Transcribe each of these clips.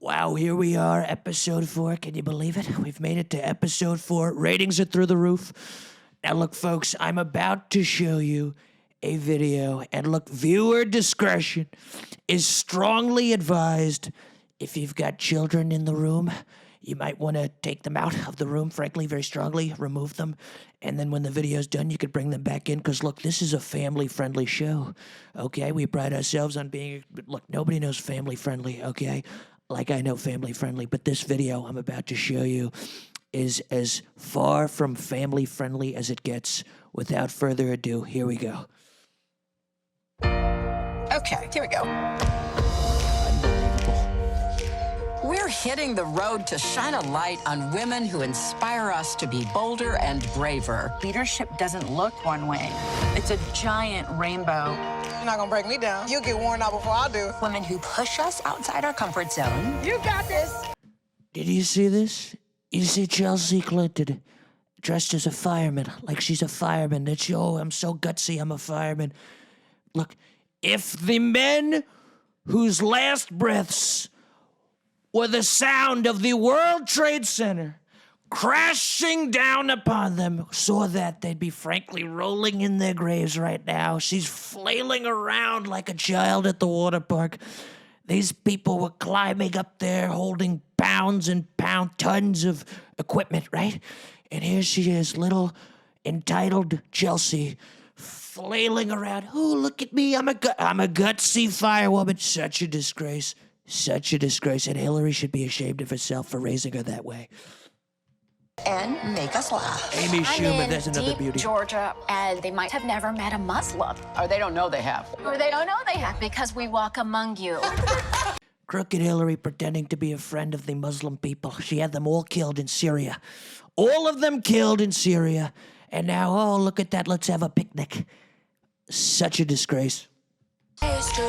Wow, here we are, episode 4. Can you believe it? We've made it to episode 4. Ratings are through the roof. Now, look, folks, I'm about to show you a video. And look, viewer discretion is strongly advised. If you've got children in the room, you might want to take them out of the room, frankly, very strongly, remove them. And then when the video's done, you could bring them back in. Because, look, this is a family-friendly show, okay? We pride ourselves on being, look, nobody knows family-friendly, okay? Like I know family-friendly, but this video I'm about to show you is as far from family-friendly as it gets. Without further ado, here we go. Okay, here we go. We're hitting the road to shine a light on women who inspire us to be bolder and braver. Leadership doesn't look one way. It's a giant rainbow. You're not gonna break me down. You'll get worn out before I do. Women who push us outside our comfort zone. You got this. Did you see this? You see Chelsea Clinton dressed as a fireman, like she's a fireman. That's, oh, I'm so gutsy, I'm a fireman. Look, if the men whose last breaths were the sound of the World Trade Center crashing down upon them saw that, they'd be frankly rolling in their graves right now. She's flailing around like a child at the water park. These people were climbing up there holding pounds and tons of equipment, right? And here she is, little entitled Chelsea, flailing around. Oh, look at me, I'm a gutsy firewoman. Such a disgrace. Such a disgrace, and Hillary should be ashamed of herself for raising her that way. And make us laugh. Amy Schumer, I'm there's in another deep beauty. Georgia, and they might have never met a Muslim. Or they don't know they have. Or they don't know they have, because we walk among you. Crooked Hillary pretending to be a friend of the Muslim people. She had them all killed in Syria. All of them killed in Syria. And now, oh, look at that, let's have a picnic. Such a disgrace.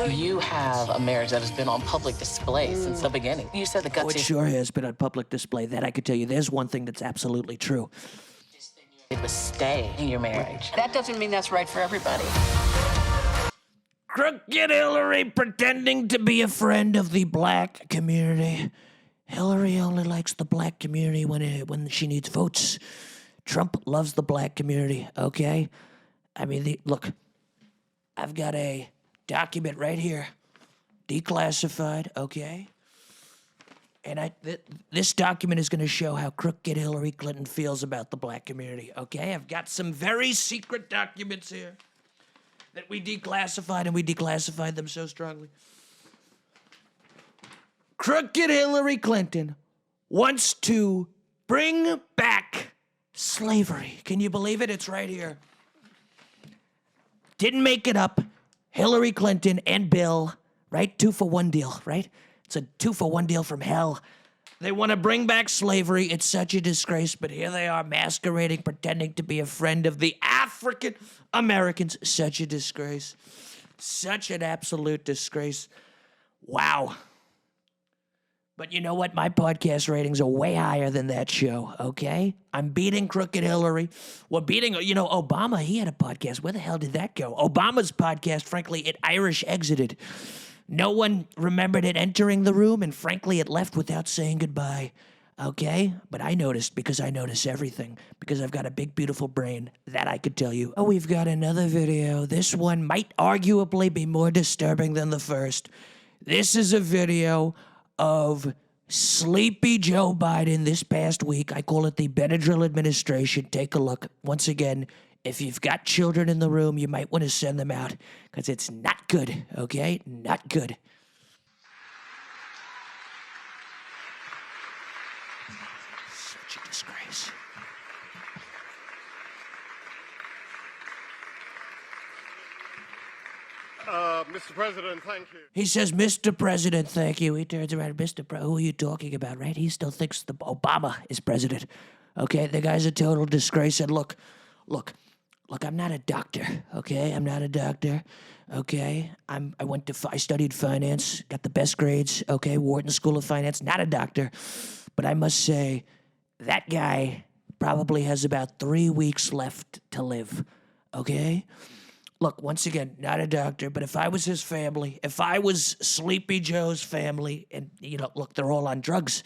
You have a marriage that has been on public display since the beginning. You said the Oh, gutsy it sure has been on public display. That I could tell you. There's one thing that's absolutely true. to stay in your marriage. That doesn't mean that's right for everybody. Crooked Hillary pretending to be a friend of the black community. Hillary only likes the black community when she needs votes. Trump loves the black community, okay? I mean, look, I've got a document right here, declassified, okay? And this document is going to show how crooked Hillary Clinton feels about the black community, okay? I've got some very secret documents here that we declassified, and we declassified them so strongly. Crooked Hillary Clinton wants to bring back slavery. Can you believe it? It's right here. Didn't make it up. Hillary Clinton and Bill, right? 2-for-1 deal, right? It's a 2-for-1 deal from hell. They want to bring back slavery. It's such a disgrace, but here they are masquerading, pretending to be a friend of the African Americans. Such a disgrace. Such an absolute disgrace. Wow. But you know what? My podcast ratings are way higher than that show, okay? I'm beating Crooked Hillary. We're beating, Obama, he had a podcast. Where the hell did that go? Obama's podcast, frankly, it Irish exited. No one remembered it entering the room, and frankly, it left without saying goodbye, okay? But I noticed, because I notice everything, because I've got a big, beautiful brain, that I could tell you. Oh, we've got another video. This one might arguably be more disturbing than the first. This is a video of sleepy Joe Biden this past week. I call it the Benadryl administration. Take a look. Once again, if you've got children in the room, you might want to send them out because it's not good, okay? Not good. Such a disgrace. Mr. President, thank you. He says, Mr. President, thank you. He turns around, who are you talking about, right? He still thinks Obama is president. Okay, the guy's a total disgrace. And look, I'm not a doctor, okay? I'm not a doctor, okay? I studied finance, got the best grades, okay? Wharton School of Finance, not a doctor. But I must say, that guy probably has about 3 weeks left to live, okay? look, once again, not a doctor, but if I was his family, if I was Sleepy Joe's family, and, look, they're all on drugs,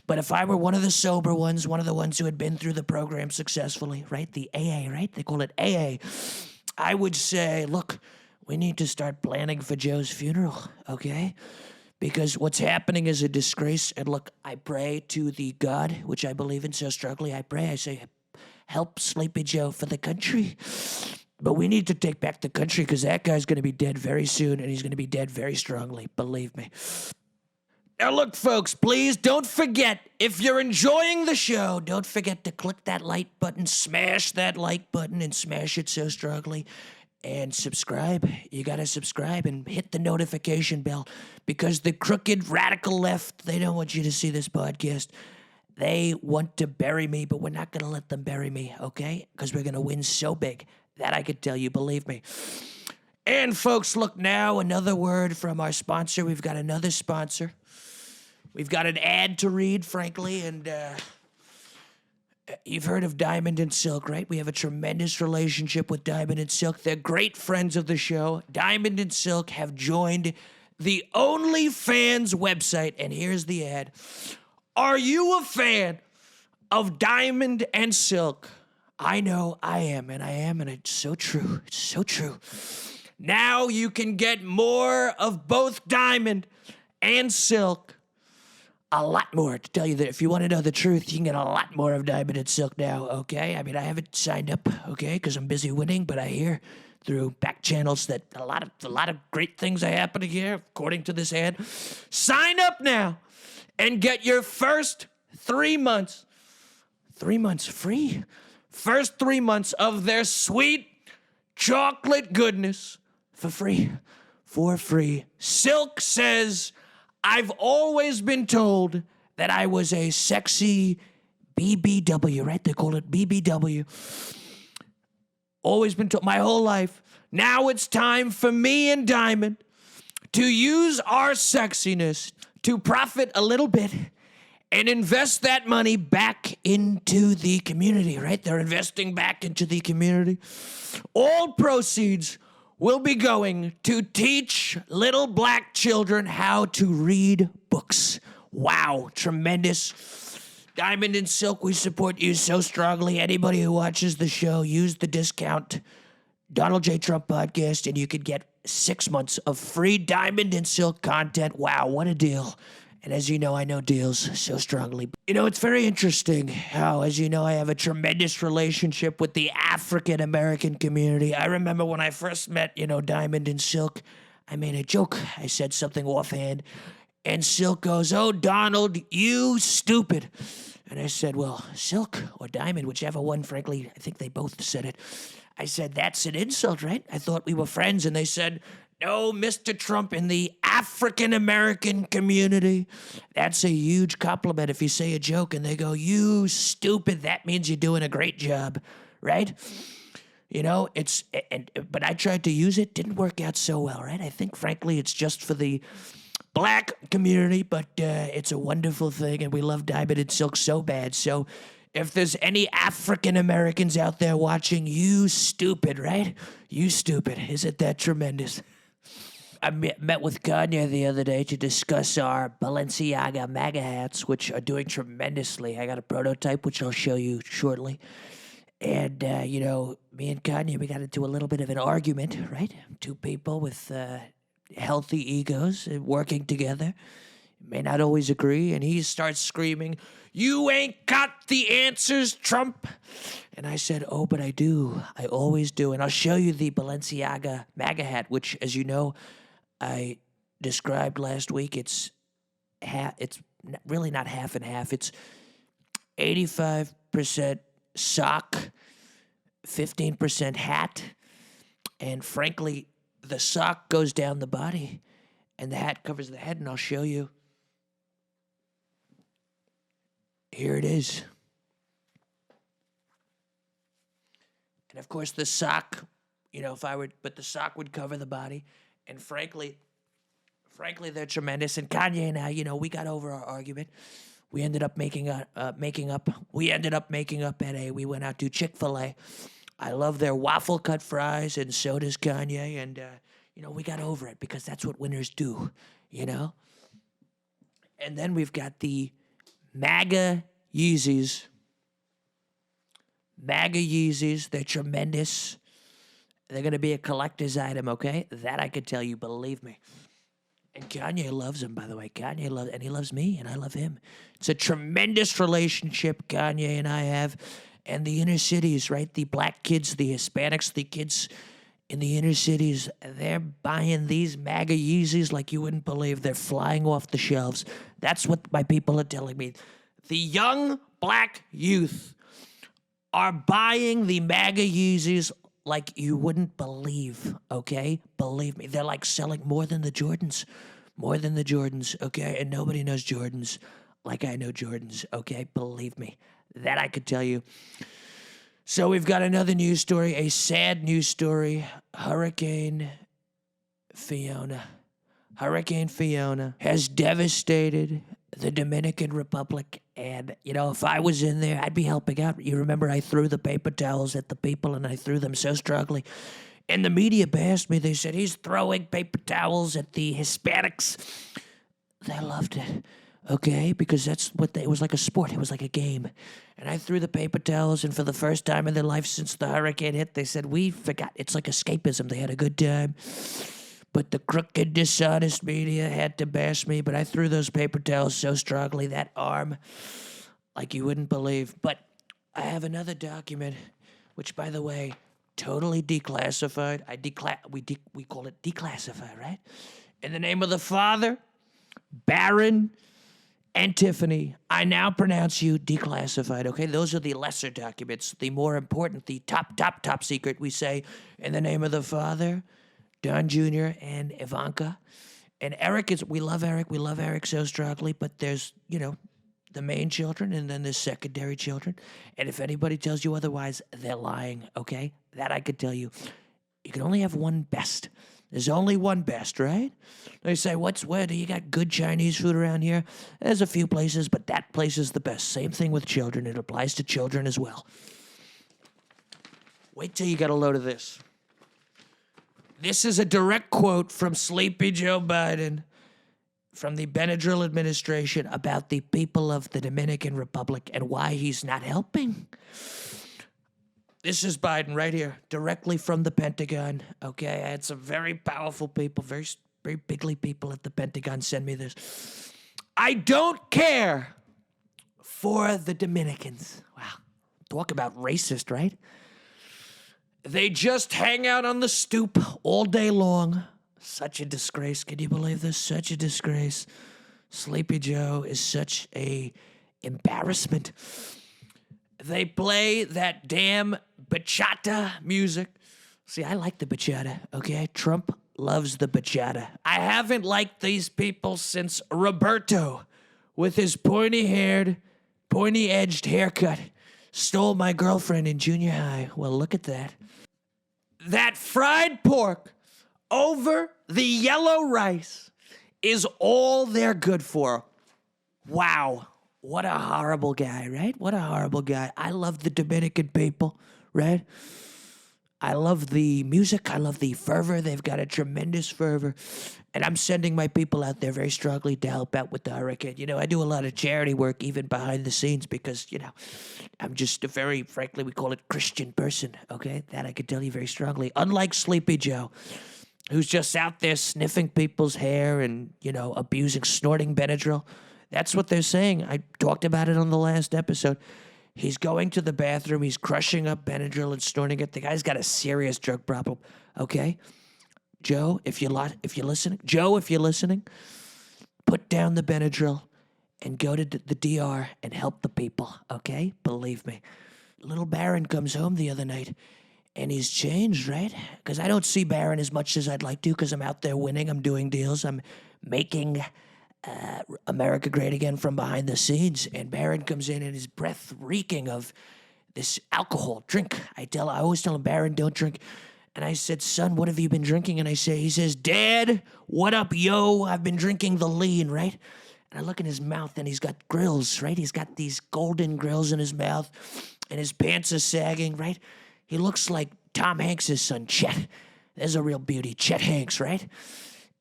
but if I were one of the sober ones, one of the ones who had been through the program successfully, right? The AA, right? They call it AA. I would say, look, we need to start planning for Joe's funeral, okay? Because what's happening is a disgrace. And look, I pray to the God, which I believe in so strongly. I pray, I say, help Sleepy Joe for the country. But we need to take back the country because that guy's going to be dead very soon, and he's going to be dead very strongly, believe me. Now, look, folks, please don't forget, if you're enjoying the show, don't forget to click that like button, smash that like button, and smash it so strongly. And subscribe. You got to subscribe and hit the notification bell because the crooked radical left, they don't want you to see this podcast. They want to bury me, but we're not going to let them bury me, okay? Because we're going to win so big. That I could tell you, believe me. And folks, look now, another word from our sponsor. We've got another sponsor. We've got an ad to read, frankly, and you've heard of Diamond and Silk, right? We have a tremendous relationship with Diamond and Silk. They're great friends of the show. Diamond and Silk have joined the OnlyFans website, and here's the ad. Are you a fan of Diamond and Silk? I know I am, and it's so true. It's so true. Now you can get more of both Diamond and Silk. A lot more. To tell you that if you want to know the truth, you can get a lot more of Diamond and Silk now, okay? I mean, I haven't signed up, okay, because I'm busy winning, but I hear through back channels that a lot of great things are happening here, according to this ad. Sign up now and get your first 3 months. 3 months free. First 3 months of their sweet chocolate goodness for free. For free. Silk says, I've always been told that I was a sexy BBW, right? They call it BBW. Always been told my whole life. Now it's time for me and Diamond to use our sexiness to profit a little bit and invest that money back into the community, right? They're investing back into the community. All proceeds will be going to teach little black children how to read books. Wow, tremendous. Diamond and Silk, we support you so strongly. Anybody who watches the show, use the discount Donald J. Trump podcast, and you could get 6 months of free Diamond and Silk content. Wow, what a deal. And as you know, I know deals so strongly. You know, it's very interesting how, as you know, I have a tremendous relationship with the African-American community. I remember when I first met, Diamond and Silk, I made a joke. I said something offhand. And Silk goes, oh, Donald, you stupid. And I said, well, Silk or Diamond, whichever one, frankly, I think they both said it. I said, that's an insult, right? I thought we were friends. And they said, no, Mr. Trump, in the African-American community, that's a huge compliment if you say a joke and they go, you stupid, that means you're doing a great job, right? But I tried to use it, didn't work out so well, right? I think, frankly, it's just for the black community, but it's a wonderful thing, and we love Diamond and Silk so bad. So if there's any African-Americans out there watching, you stupid, right? You stupid. Isn't that tremendous? I met with Kanye the other day to discuss our Balenciaga MAGA hats, which are doing tremendously. I got a prototype, which I'll show you shortly. And, me and Kanye, we got into a little bit of an argument, right? Two people with healthy egos working together. May not always agree. And he starts screaming, you ain't got the answers, Trump. And I said, oh, but I do. I always do. And I'll show you the Balenciaga MAGA hat, which, as you know, I described last week. It's really not half and half. It's 85% sock, 15% hat. And frankly, the sock goes down the body and the hat covers the head. And I'll show you. Here it is. And of course, the sock, but the sock would cover the body. And frankly, they're tremendous. And Kanye and I, we got over our argument. We ended up making up at we went out to Chick-fil-A I love their waffle cut fries, and so does Kanye. And, we got over it because that's what winners do, you know? And then we've got the MAGA Yeezys. MAGA Yeezys, they're tremendous. They're going to be a collector's item, okay? That I can tell you, believe me. And Kanye loves them, by the way. And he loves me, and I love him. It's a tremendous relationship Kanye and I have. And the inner cities, right? The black kids, the Hispanics, the kids in the inner cities, they're buying these MAGA Yeezys like you wouldn't believe. They're flying off the shelves. That's what my people are telling me. The young black youth are buying the MAGA Yeezys like you wouldn't believe, okay? Believe me. They're like selling more than the Jordans. More than the Jordans, okay? And nobody knows Jordans like I know Jordans, okay? Believe me. That I could tell you. So we've got another news story, a sad news story. Hurricane Fiona has devastated the Dominican Republic. And, if I was in there, I'd be helping out. You remember I threw the paper towels at the people, and I threw them so strongly. And the media bashed me. They said, he's throwing paper towels at the Hispanics. They loved it, okay? Because it was like a sport. It was like a game. And I threw the paper towels, and for the first time in their life since the hurricane hit, they said, we forgot. It's like escapism. They had a good time. But the crooked, dishonest media had to bash me. But I threw those paper towels so strongly, that arm, like you wouldn't believe. But I have another document, which, by the way, totally declassified. We call it declassified, right? In the name of the Father, Baron, and Tiffany, I now pronounce you declassified, okay? Those are the lesser documents. The more important, the top secret, we say, in the name of the Father, Don Jr. and Ivanka. And we love Eric so strongly, but there's, the main children, and then there's secondary children. And if anybody tells you otherwise, they're lying, okay? That I could tell you. You can only have one best. There's only one best, right? They say, where do you got good Chinese food around here? There's a few places, but that place is the best. Same thing with children. It applies to children as well. Wait till you get a load of this. This is a direct quote from Sleepy Joe Biden from the Benadryl administration about the people of the Dominican Republic and why he's not helping. This is Biden right here, directly from the Pentagon. Okay, I had some very powerful people, very, very bigly people at the Pentagon send me this. I don't care for the Dominicans. Wow, talk about racist, right? They just hang out on the stoop all day long. Such a disgrace. Can you believe this? Such a disgrace. Sleepy Joe is such a embarrassment. They play that damn bachata music. See, I like the bachata, okay? Trump loves the bachata. I haven't liked these people since Roberto, with his pointy-haired, pointy-edged haircut, stole my girlfriend in junior high. Well, look at that. That fried pork over the yellow rice is all they're good for. Wow. What a horrible guy, right? What a horrible guy. I love the Dominican people, right? I love the music. I love the fervor. They've got a tremendous fervor. And I'm sending my people out there very strongly to help out with the hurricane. I do a lot of charity work even behind the scenes because, I'm just a very, frankly, we call it Christian person, okay? That I can tell you very strongly. Unlike Sleepy Joe, who's just out there sniffing people's hair and, snorting Benadryl. That's what they're saying. I talked about it on the last episode. He's going to the bathroom. He's crushing up Benadryl and snorting it. The guy's got a serious drug problem, okay? Joe, if you're listening, put down the Benadryl and go to the DR and help the people, okay? Believe me. Little Baron comes home the other night, and he's changed, right? Because I don't see Baron as much as I'd like to because I'm out there winning. I'm doing deals. I'm making America Great Again from behind the scenes. And Baron comes in and his breath reeking of this alcohol. Drink. I always tell him, Baron, don't drink. And I said, son, what have you been drinking? And he says, Dad, what up, yo? I've been drinking the lean, right? And I look in his mouth and he's got grills, right? He's got these golden grills in his mouth and his pants are sagging, right? He looks like Tom Hanks' son, Chet. There's a real beauty, Chet Hanks, right?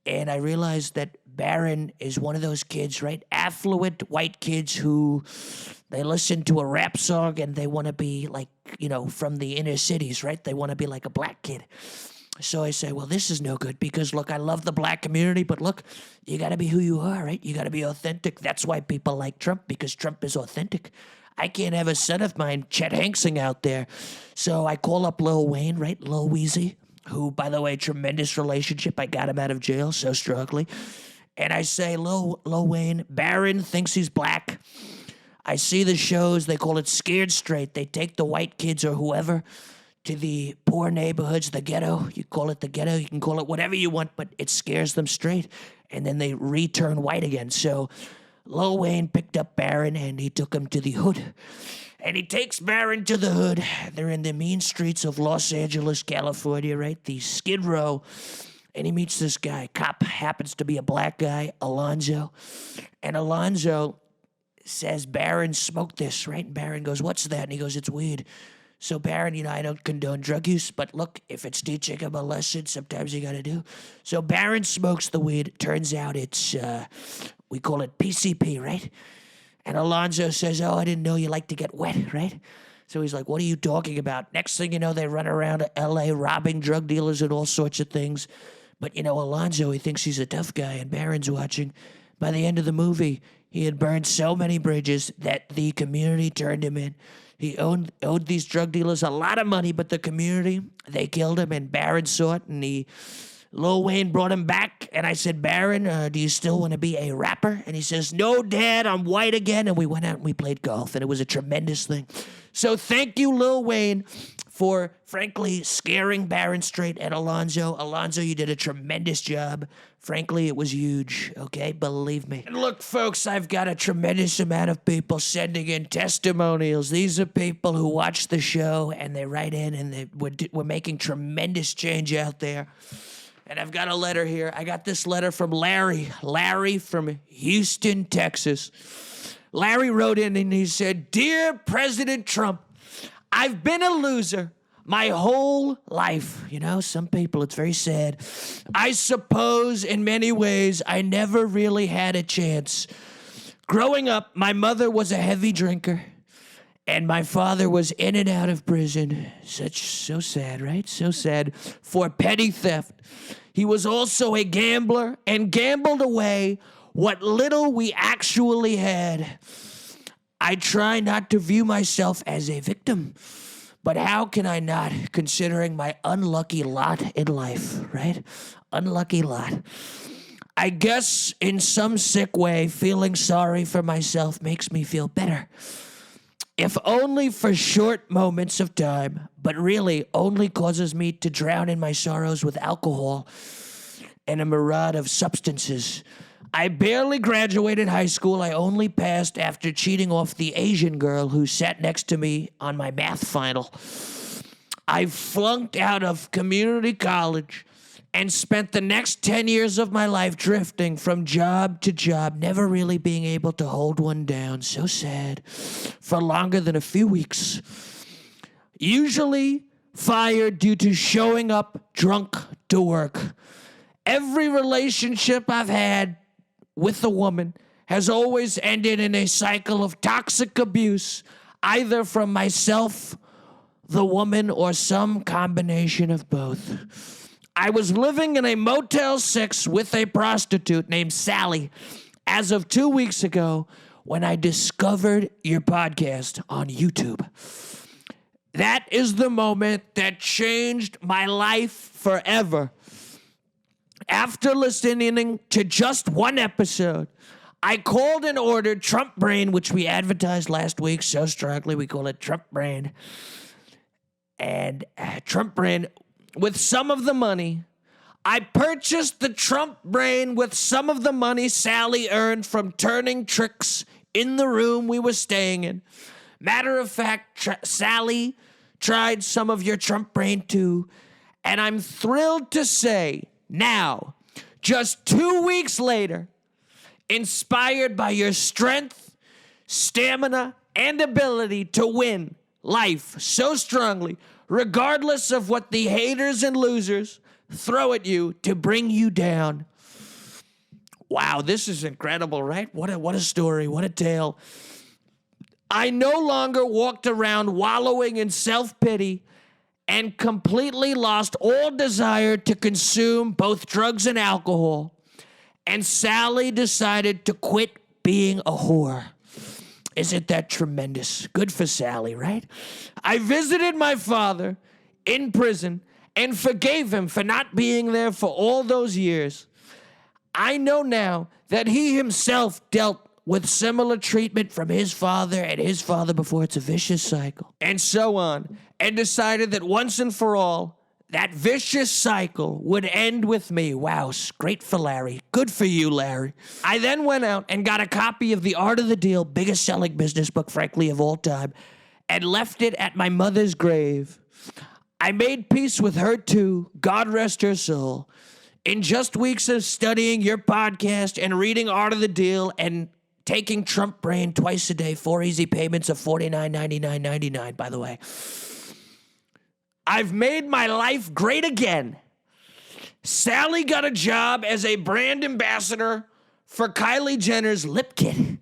And I realized that Barron is one of those kids, right? Affluent white kids who they listen to a rap song and they want to be like, from the inner cities, right? They want to be like a black kid. So I say, well, this is no good because, look, I love the black community, but look, you got to be who you are, right? You got to be authentic. That's why people like Trump, because Trump is authentic. I can't have a son of mine, Chet Hanksing, out there. So I call up Lil Wayne, right? Lil Weezy, who, by the way, tremendous relationship. I got him out of jail so strongly. And I say, Lil Wayne, Barron thinks he's black. I see the shows. They call it Scared Straight. They take the white kids or whoever to the poor neighborhoods, the ghetto. You call it the ghetto. You can call it whatever you want, but it scares them straight. And then they return white again. So Lil Wayne picked up Barron and he took him to the hood. And he takes Barron to the hood. They're in the mean streets of Los Angeles, California, right? The Skid Row. And he meets this guy. Cop happens to be a black guy, Alonzo. And Alonzo says, Barron smoked this, right? And Barron goes, what's that? And he goes, it's weed. So Barron, I don't condone drug use, but look, if it's teaching him a lesson, sometimes you got to do. So Barron smokes the weed. Turns out it's, we call it PCP, right? And Alonzo says, oh, I didn't know you like to get wet, right? So he's like, what are you talking about? Next thing you know, they run around L.A. robbing drug dealers and all sorts of things. But, Alonzo, he thinks he's a tough guy, and Barron's watching. By the end of the movie, he had burned so many bridges that the community turned him in. He owed these drug dealers a lot of money, but the community, they killed him, and Barron saw it, and Lil Wayne brought him back, and I said, Barron, do you still want to be a rapper? And he says, no, Dad, I'm white again, and we went out and we played golf, and it was a tremendous thing. So thank you, Lil Wayne, for, frankly, scaring Barron straight and Alonzo. Alonzo, you did a tremendous job. Frankly, it was huge, okay? Believe me. And look, folks, I've got a tremendous amount of people sending in testimonials. These are people who watch the show, and they write in, and we're making tremendous change out there. And I've got a letter here. I got this letter from Larry. Larry from Houston, Texas. Larry wrote in and he said, Dear President Trump, I've been a loser my whole life. Some people, it's very sad. I suppose in many ways I never really had a chance. Growing up, my mother was a heavy drinker. And my father was in and out of prison. So sad, right? So sad. For petty theft. He was also a gambler and gambled away what little we actually had. I try not to view myself as a victim, but how can I not, considering my unlucky lot in life, right? Unlucky lot. I guess in some sick way, feeling sorry for myself makes me feel better. If only for short moments of time, but really only causes me to drown in my sorrows with alcohol and a mirage of substances. I barely graduated high school. I only passed after cheating off the Asian girl who sat next to me on my math final. I flunked out of community college and spent the next 10 years of my life drifting from job to job, never really being able to hold one down. So sad. For longer than a few weeks. Usually fired due to showing up drunk to work. Every relationship I've had with a woman has always ended in a cycle of toxic abuse, either from myself, the woman, or some combination of both. I was living in a Motel 6 with a prostitute named Sally as of 2 weeks ago when I discovered your podcast on YouTube. That is the moment that changed my life forever. After listening to just one episode, I called and ordered Trump Brain, which we advertised last week so strongly, we call it Trump Brain. And Trump Brain, with some of the money, I purchased the Trump Brain with some of the money Sally earned from turning tricks in the room we were staying in. Matter of fact, Sally tried some of your Trump Brain too, and I'm thrilled to say now, just 2 weeks later, inspired by your strength, stamina, and ability to win life so strongly, regardless of what the haters and losers throw at you to bring you down. Wow, this is incredible, right? What a story, what a tale. I no longer walked around wallowing in self-pity and completely lost all desire to consume both drugs and alcohol. And Sally decided to quit being a whore. Isn't that tremendous? Good for Sally, right? I visited my father in prison and forgave him for not being there for all those years. I know now that he himself dealt with similar treatment from his father and his father before. It's a vicious cycle. And so on. And decided that once and for all, that vicious cycle would end with me. Wow, great for Larry. Good for you, Larry. I then went out and got a copy of The Art of the Deal, biggest selling business book, frankly, of all time, and left it at my mother's grave. I made peace with her too, God rest her soul. In just weeks of studying your podcast and reading Art of the Deal and taking Trump Brain twice a day, 4 easy payments of $49.99.99, by the way, I've made my life great again. Sally got a job as a brand ambassador for Kylie Jenner's lip kit.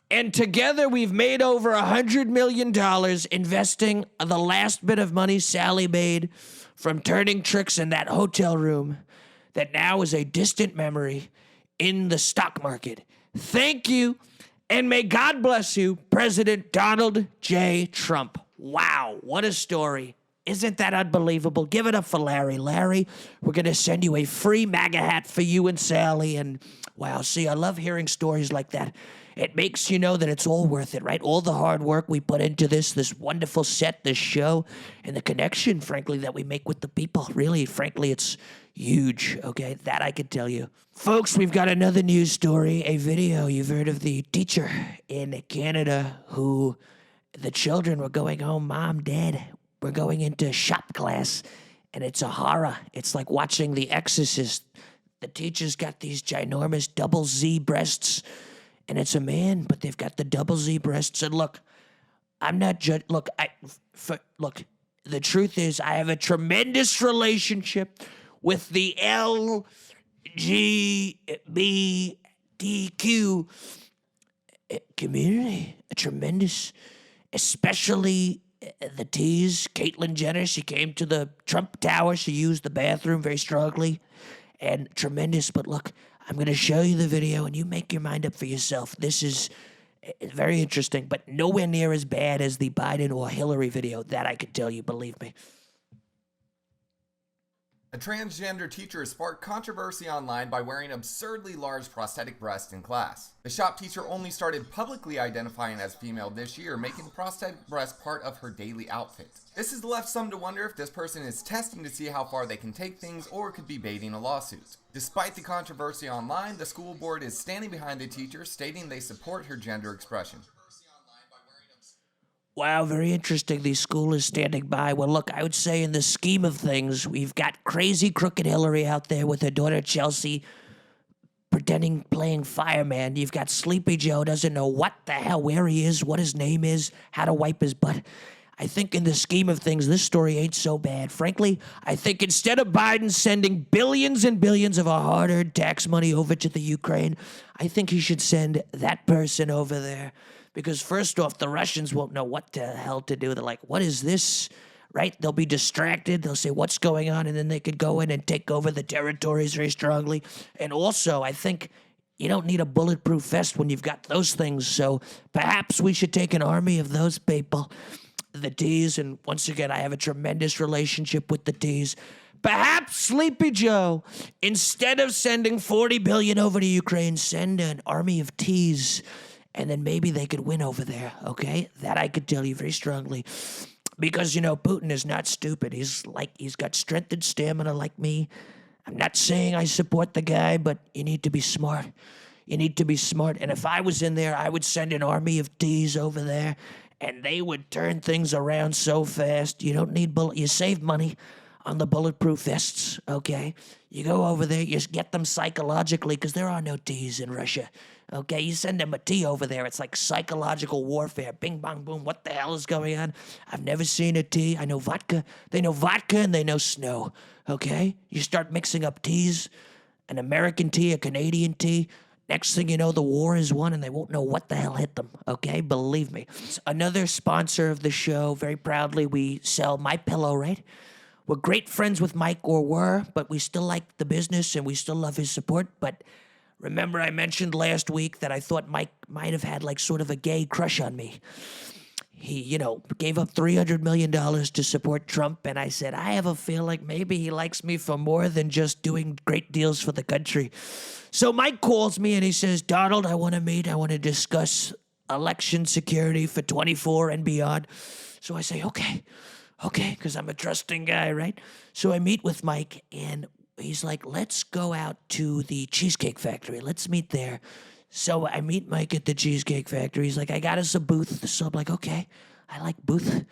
And together we've made over $100 million investing the last bit of money Sally made from turning tricks in that hotel room that now is a distant memory in the stock market. Thank you, and may God bless you, President Donald J. Trump. Wow, what a story. Isn't that unbelievable? Give it up for Larry. Larry, we're going to send you a free MAGA hat for you and Sally. And wow, see, I love hearing stories like that. It makes you know that it's all worth it, right? All the hard work we put into this wonderful set, this show, and the connection, frankly, that we make with the people. Really, frankly, it's huge, okay? That I can tell you. Folks, we've got another news story, a video. You've heard of the teacher in Canada who the children were going home, Mom, Dad, we're going into shop class, and it's a horror. It's like watching The Exorcist. The teacher's got these ginormous double Z breasts, and it's a man, but they've got the double Z breasts. And look, I'm not look, look, the truth is I have a tremendous relationship with the LGBTQ community. A tremendous, especially the T's. Caitlyn Jenner, she came to the Trump Tower. She used the bathroom very strongly and tremendous. But look, I'm going to show you the video and you make your mind up for yourself. This is very interesting, but nowhere near as bad as the Biden or Hillary video. That I can tell you, believe me. A transgender teacher sparked controversy online by wearing absurdly large prosthetic breasts in class. The shop teacher only started publicly identifying as female this year, making the prosthetic breast part of her daily outfit. This has left some to wonder if this person is testing to see how far they can take things or could be baiting a lawsuit. Despite the controversy online, the school board is standing behind the teacher, stating they support her gender expression. Wow, very interesting. The school is standing by. Well, look, I would say in the scheme of things, we've got crazy crooked Hillary out there with her daughter Chelsea playing fireman. You've got Sleepy Joe, doesn't know what the hell, where he is, what his name is, how to wipe his butt. I think in the scheme of things, this story ain't so bad. Frankly, I think instead of Biden sending billions and billions of our hard-earned tax money over to the Ukraine, I think he should send that person over there. Because first off, the Russians won't know what the hell to do. They're like, what is this? Right? They'll be distracted. They'll say, what's going on? And then they could go in and take over the territories very strongly. And also, I think you don't need a bulletproof vest when you've got those things. So perhaps we should take an army of those people, the D's. And once again, I have a tremendous relationship with the D's. Perhaps Sleepy Joe, instead of sending $40 billion over to Ukraine, send an army of T's. And then maybe they could win over there, okay? That I could tell you very strongly. Because, you know, Putin is not stupid. He's got strength and stamina like me. I'm not saying I support the guy, but you need to be smart. You need to be smart. And if I was in there, I would send an army of D's over there, and they would turn things around so fast. You don't need bullets. You save money on the bulletproof vests, okay? You go over there, you get them psychologically, because there are no T's in Russia, okay? You send them a T over there, it's like psychological warfare. Bing, bong, boom, what the hell is going on? I've never seen a T. I know vodka. They know vodka and they know snow, okay? You start mixing up T's, an American tea, a Canadian tea. Next thing you know, the war is won and they won't know what the hell hit them, okay? Believe me. Another sponsor of the show, very proudly, we sell My Pillow, right? We're great friends with Mike, or were, but we still like the business and we still love his support. But remember I mentioned last week that I thought Mike might have had like sort of a gay crush on me. He, gave up $300 million to support Trump, and I said, I have a feeling maybe he likes me for more than just doing great deals for the country. So Mike calls me and he says, Donald, I want to meet. I want to discuss election security for 24 and beyond. So I say, okay, because I'm a trusting guy, right? So I meet with Mike, and he's like, let's go out to the Cheesecake Factory. Let's meet there. So I meet Mike at the Cheesecake Factory. He's like, I got us a booth. So I'm like, okay, I like booth.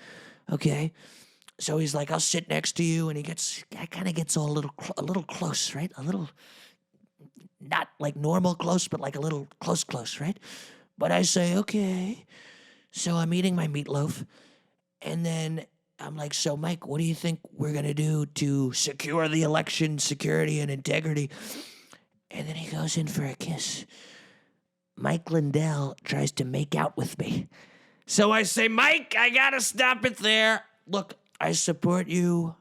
Okay. So he's like, I'll sit next to you. And he kind of gets all a little close, right? A little, not like normal close, but like a little close, right? But I say, okay. So I'm eating my meatloaf. And then I'm like, so Mike, what do you think we're going to do to secure the election security and integrity? And then he goes in for a kiss. Mike Lindell tries to make out with me. So I say, Mike, I gotta stop it there. Look, I support you.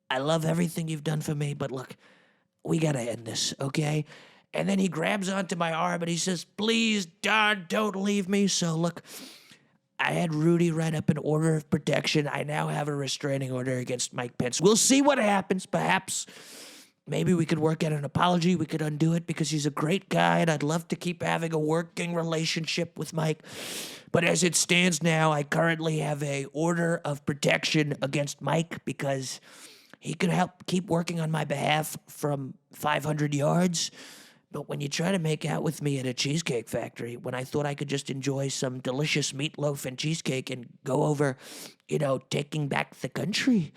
I love everything you've done for me, but look, we gotta end this, okay? And then he grabs onto my arm and he says, please, Don, don't leave me. So look, I had Rudy write up an order of protection. I now have a restraining order against Mike Pence. We'll see what happens, perhaps. Maybe we could work out an apology. We could undo it because he's a great guy, and I'd love to keep having a working relationship with Mike. But as it stands now, I currently have a order of protection against Mike because he could help keep working on my behalf from 500 yards. But when you try to make out with me at a cheesecake factory, when I thought I could just enjoy some delicious meatloaf and cheesecake and go over, taking back the country,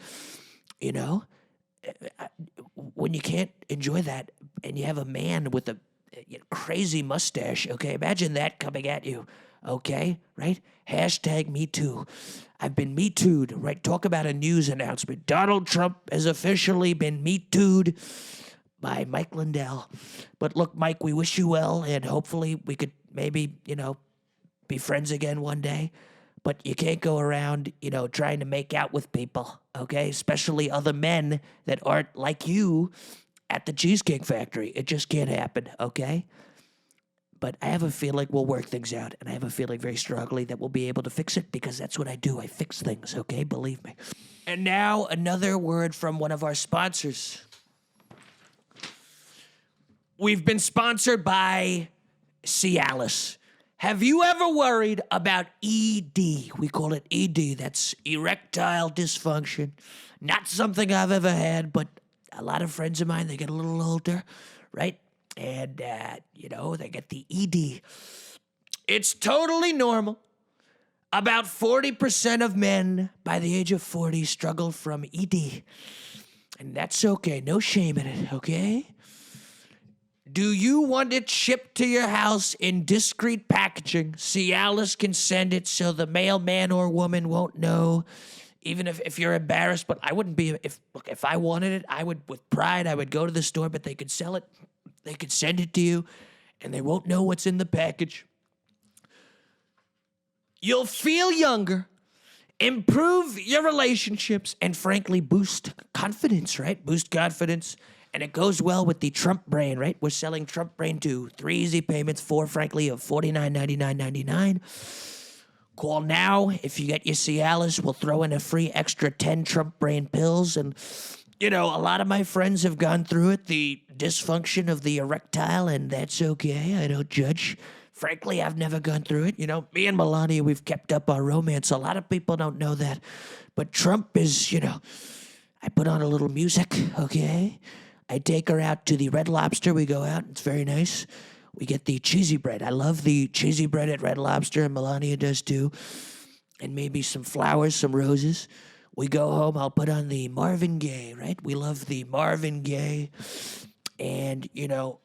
when you can't enjoy that and you have a man with a crazy mustache, okay, imagine that coming at you, okay, right? Hashtag Me Too. I've been Me Too'd, right? Talk about a news announcement. Donald Trump has officially been Me Too'd by Mike Lindell. But look, Mike, we wish you well, and hopefully we could maybe, be friends again one day. But you can't go around, trying to make out with people, okay? Especially other men that aren't like you at the Cheesecake Factory. It just can't happen, okay? But I have a feeling we'll work things out, and I have a feeling very strongly that we'll be able to fix it because that's what I do. I fix things, okay? Believe me. And now another word from one of our sponsors. We've been sponsored by Cialis. Have you ever worried about ED? We call it ED. That's erectile dysfunction. Not something I've ever had, but a lot of friends of mine, they get a little older, right? And, they get the ED. It's totally normal. About 40% of men by the age of 40 struggle from ED. And that's okay. No shame in it, okay? Do you want it shipped to your house in discreet packaging? Cialis can send it so the mailman or woman won't know, even if you're embarrassed. But I wouldn't be, if I wanted it, I would, with pride, I would go to the store, but they could sell it. They could send it to you, and they won't know what's in the package. You'll feel younger, improve your relationships, and frankly, boost confidence, right? Boost confidence. And it goes well with the Trump Brain, right? We're selling Trump Brain too. 3 easy payments, 4, frankly, of $49.99.99. Call now. If you get your Cialis, we'll throw in a free extra 10 Trump Brain pills. And, a lot of my friends have gone through it, the dysfunction of the erectile, and that's okay. I don't judge. Frankly, I've never gone through it. Me and Melania, we've kept up our romance. A lot of people don't know that. But Trump is, I put on a little music, okay? I take her out to the Red Lobster. We go out. It's very nice. We get the cheesy bread. I love the cheesy bread at Red Lobster, and Melania does too. And maybe some flowers, some roses. We go home, I'll put on the Marvin Gaye, right? We love the Marvin Gaye. And,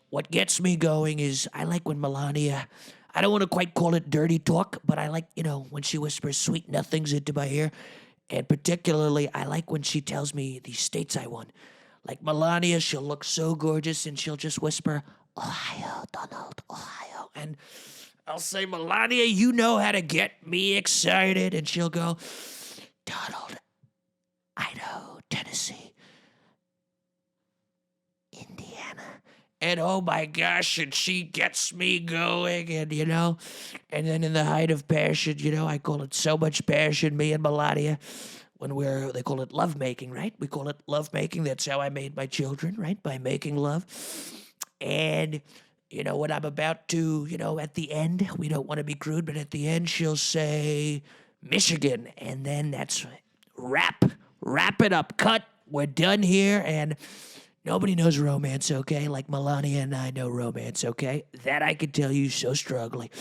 what gets me going is I like when Melania, I don't want to quite call it dirty talk, but I like, when she whispers sweet nothings into my ear. And particularly, I like when she tells me the states I won. Like Melania, she'll look so gorgeous and she'll just whisper, Ohio, Donald, Ohio. And I'll say, Melania, you know how to get me excited. And she'll go, Donald, Idaho, Tennessee, Indiana. And oh my gosh, and she gets me going, and and then in the height of passion, I call it so much passion, me and Melania, when they call it lovemaking, right? We call it lovemaking. That's how I made my children, right? By making love. And, when I'm about to, at the end, we don't want to be crude, but at the end, she'll say, Michigan. And then that's wrap it up, cut, we're done here, and nobody knows romance, okay? Like Melania and I know romance, okay? That I can tell you so strongly.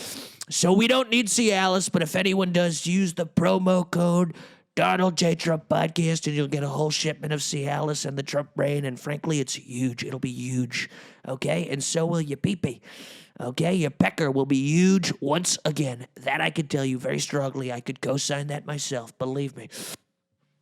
So we don't need Cialis, but if anyone does, use the promo code Donald J. Trump Podcast, and you'll get a whole shipment of Cialis and the Trump brain, and frankly, it's huge. It'll be huge, okay? And so will your pee-pee, okay? Your pecker will be huge once again. That I can tell you very strongly. I could co-sign that myself, believe me.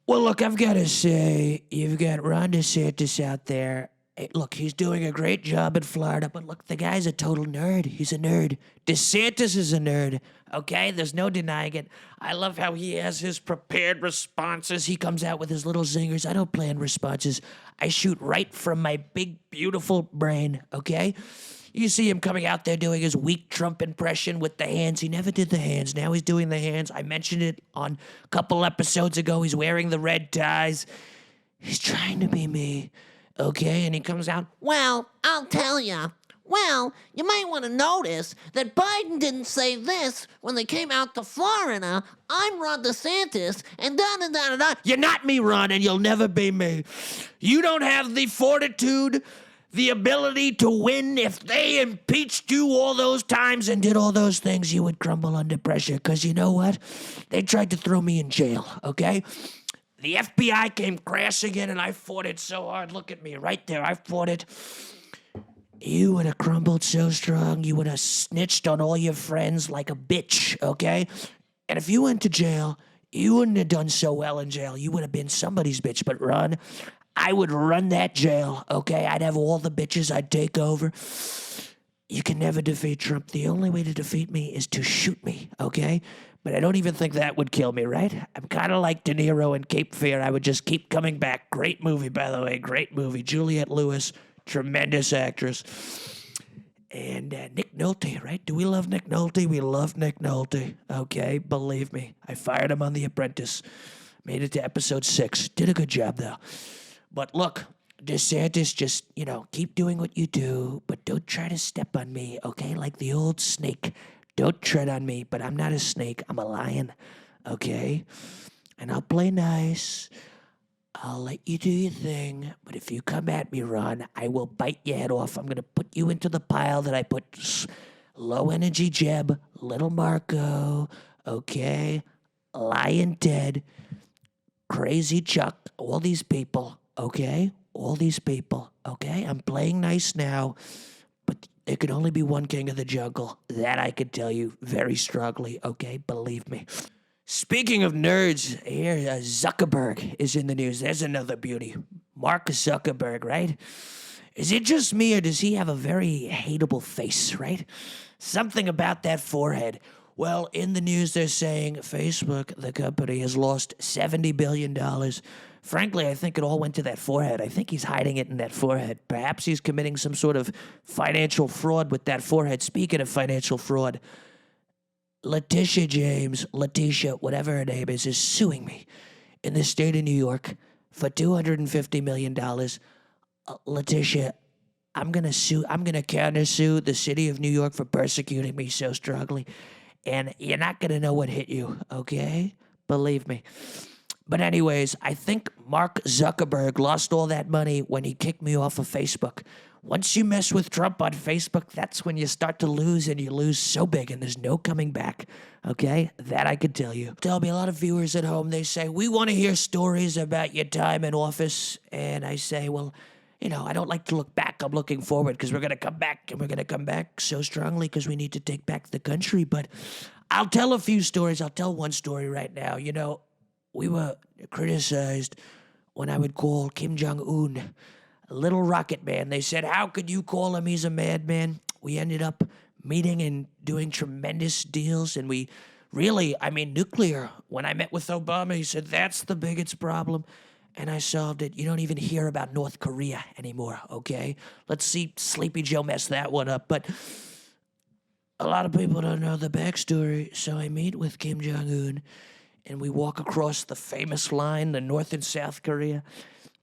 Well, look, I've got to say, you've got Ron DeSantis out there. Hey, look, he's doing a great job in Florida, but look, the guy's a total nerd. He's a nerd. DeSantis is a nerd, okay? There's no denying it. I love how he has his prepared responses. He comes out with his little zingers. I don't plan responses. I shoot right from my big, beautiful brain, okay? You see him coming out there doing his weak Trump impression with the hands. He never did the hands. Now he's doing the hands. I mentioned it on a couple episodes ago. He's wearing the red ties. He's trying to be me, okay? And he comes out, well, I'll tell you. Well, you might want to notice that Biden didn't say this when they came out to Florida. I'm Ron DeSantis, and da-da-da-da-da. You're not me, Ron, and you'll never be me. You don't have the fortitude, the ability to win. If they impeached you all those times and did all those things, you would crumble under pressure. Because you know what? They tried to throw me in jail, okay? The FBI came crashing in, and I fought it so hard. Look at me right there. I fought it. You would have crumbled so strong. You would have snitched on all your friends like a bitch, okay? And if you went to jail, you wouldn't have done so well in jail. You would have been somebody's bitch. But Ron, I would run that jail, okay? I'd have all the bitches. I'd take over. You can never defeat Trump. The only way to defeat me is to shoot me, okay? But I don't even think that would kill me, right? I'm kind of like De Niro in Cape Fear. I would just keep coming back. Great movie, by the way. Great movie. Juliette Lewis, tremendous actress. And Nick Nolte, right? Do we love Nick Nolte? We love Nick Nolte, okay? Believe me. I fired him on The Apprentice. Made it to episode 6. Did a good job, though. But look, DeSantis, just, keep doing what you do, but don't try to step on me, okay? Like the old snake. Don't tread on me, but I'm not a snake. I'm a lion, okay? And I'll play nice. I'll let you do your thing, but if you come at me, Ron, I will bite your head off. I'm going to put you into the pile that I put low-energy Jeb, Little Marco, okay? Lion Ted, Crazy Chuck, all these people, okay? All these people, okay? I'm playing nice now, but there could only be one king of the jungle. That I could tell you very strongly, okay? Believe me. Speaking of nerds, here Zuckerberg is in the news. There's another beauty. Mark Zuckerberg, right? Is it just me, or does he have a very hateable face, right? Something about that forehead. Well, in the news, they're saying Facebook, the company, has lost $70 billion. Frankly, I think it all went to that forehead. I think he's hiding it in that forehead. Perhaps he's committing some sort of financial fraud with that forehead. Speaking of financial fraud, Letitia James, whatever her name is suing me in the state of New York for $250 million. Letitia, I'm going to countersue the city of New York for persecuting me so strongly. And you're not going to know what hit you, okay? Believe me. But anyways, I think Mark Zuckerberg lost all that money when he kicked me off of Facebook. once you mess with Trump on Facebook, that's when you start to lose, and you lose so big, and there's no coming back. Okay? That I can tell you. Tell me, a lot of viewers at home, they say, we want to hear stories about your time in office. And I say, well, I don't like to look back. I'm looking forward, because we're going to come back, and we're going to come back so strongly because we need to take back the country. But I'll tell a few stories. I'll tell one story right now. We were criticized when I would call Kim Jong-un a little rocket man. They said, how could you call him? He's a madman. We ended up meeting and doing tremendous deals, and we really, nuclear. When I met with Obama, he said, that's the biggest problem, and I solved it. You don't even hear about North Korea anymore, okay? Let's see Sleepy Joe mess that one up, but a lot of people don't know the backstory, so I meet with Kim Jong-un, and we walk across the famous line, the North and South Korea,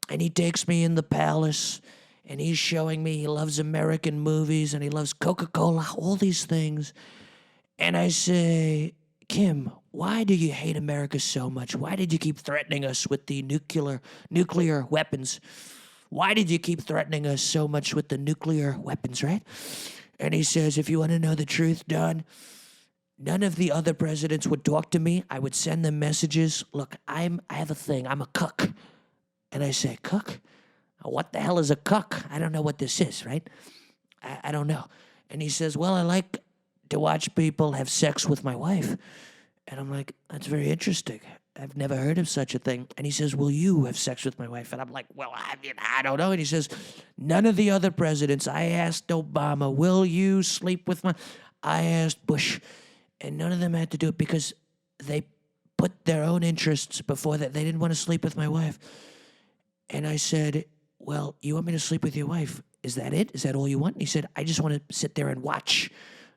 and he takes me in the palace, and he's showing me he loves American movies, and he loves Coca-Cola, all these things. And I say, Kim, why do you hate America so much? Why did you keep threatening us with the nuclear weapons? Why did you keep threatening us so much with the nuclear weapons, right? And he says, if you want to know the truth, Don, none of the other presidents would talk to me. I would send them messages. Look, I have a thing. I'm a cook. And I say, cook? What the hell is a cook? I don't know what this is, right? I don't know. And he says, well, I like to watch people have sex with my wife. And I'm like, that's very interesting. I've never heard of such a thing. And he says, will you have sex with my wife? And I'm like, well, I don't know. And he says, none of the other presidents. I asked Obama, will you sleep with my... I asked Bush. And none of them had to do it because they put their own interests before that. They didn't want to sleep with my wife. And I said, well, you want me to sleep with your wife? Is that it? Is that all you want? And he said, I just want to sit there and watch,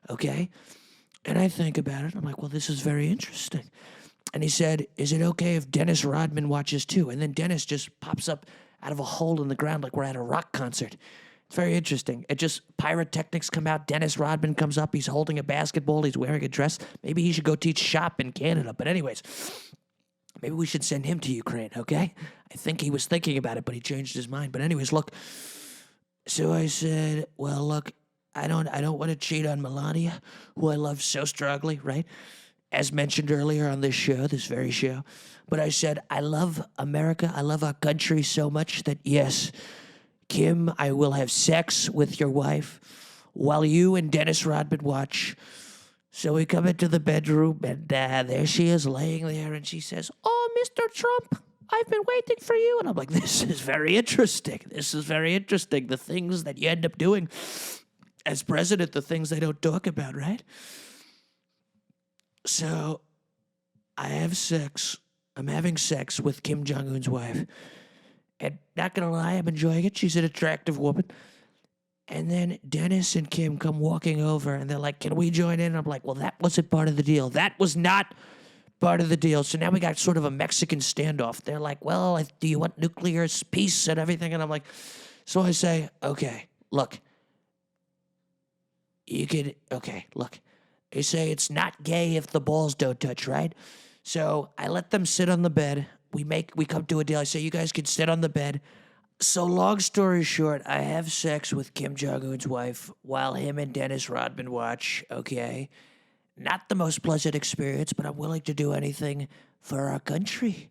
okay? And I think about it. I'm like, well, this is very interesting. And he said, is it okay if Dennis Rodman watches too? And then Dennis just pops up out of a hole in the ground like we're at a rock concert. It's very interesting. It just, pyrotechnics come out. Dennis Rodman comes up. He's holding a basketball. He's wearing a dress. Maybe he should go teach shop in Canada. But anyways, maybe we should send him to Ukraine, okay? I think he was thinking about it, but he changed his mind. But anyways, look. So I said, well, look, I don't want to cheat on Melania, who I love so strongly, right? As mentioned earlier on this show, this very show. But I said, I love America. I love our country so much that, yes, Kim, I will have sex with your wife while you and Dennis Rodman watch. So we come into the bedroom, and there she is laying there, and she says, oh, Mr. Trump, I've been waiting for you. And I'm like, this is very interesting. This is very interesting. The things that you end up doing as president, the things they don't talk about, right? So I have sex. I'm having sex with Kim Jong-un's wife. And not going to lie, I'm enjoying it. She's an attractive woman. And then Dennis and Kim come walking over, and they're like, can we join in? And I'm like, well, that wasn't part of the deal. That was not part of the deal. So now we got sort of a Mexican standoff. They're like, well, do you want nuclear peace and everything? And I'm like, so I say, okay, look. They say it's not gay if the balls don't touch, right? So I let them sit on the bed. We come to a deal. I say, you guys can sit on the bed. So long story short, I have sex with Kim Jong-un's wife while him and Dennis Rodman watch, okay? Not the most pleasant experience, but I'm willing to do anything for our country.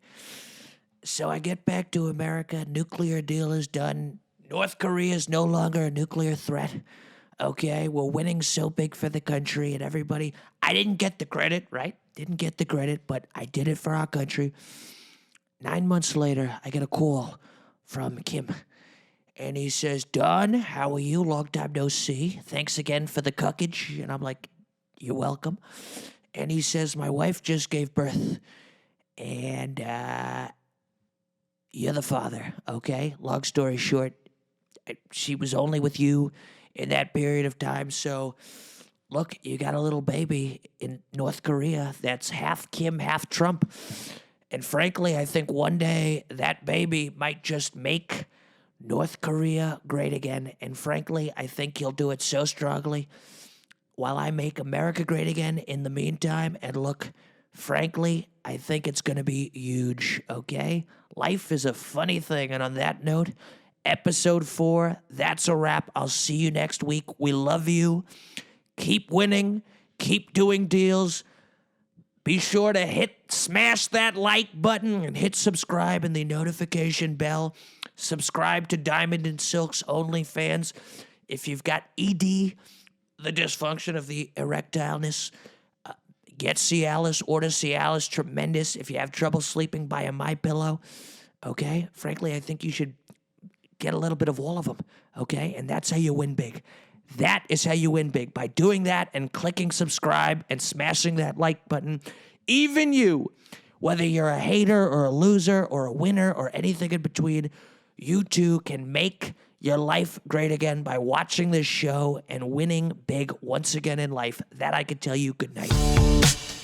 So I get back to America. Nuclear deal is done. North Korea is no longer a nuclear threat. Okay, we're winning so big for the country and everybody. I didn't get the credit, right? Didn't get the credit, but I did it for our country. 9 months later, I get a call from Kim. And he says, Don, how are you? Long time no see. Thanks again for the cuckage. And I'm like, you're welcome. And he says, my wife just gave birth. And you're the father, okay? Long story short, she was only with you in that period of time. So, look, you got a little baby in North Korea that's half Kim, half Trump. And frankly, I think one day that baby might just make North Korea great again. And frankly, I think he'll do it so strongly while I make America great again in the meantime. And look, frankly, I think it's going to be huge, okay? Life is a funny thing. And on that note, episode 4. That's a wrap. I'll see you next week. We love you. Keep winning. Keep doing deals. Be sure to smash that like button and hit subscribe and the notification bell. Subscribe to Diamond and Silk's OnlyFans. If you've got ED, the dysfunction of the erectileness, get Cialis, order Cialis, tremendous. If you have trouble sleeping, buy a MyPillow, okay? Frankly, I think you should get a little bit of all of them, okay? And that's how you win big. That is how you win big, by doing that and clicking subscribe and smashing that like button. Even you, whether you're a hater or a loser or a winner or anything in between, you too can make your life great again by watching this show and winning big once again in life. That I can tell you. Good night.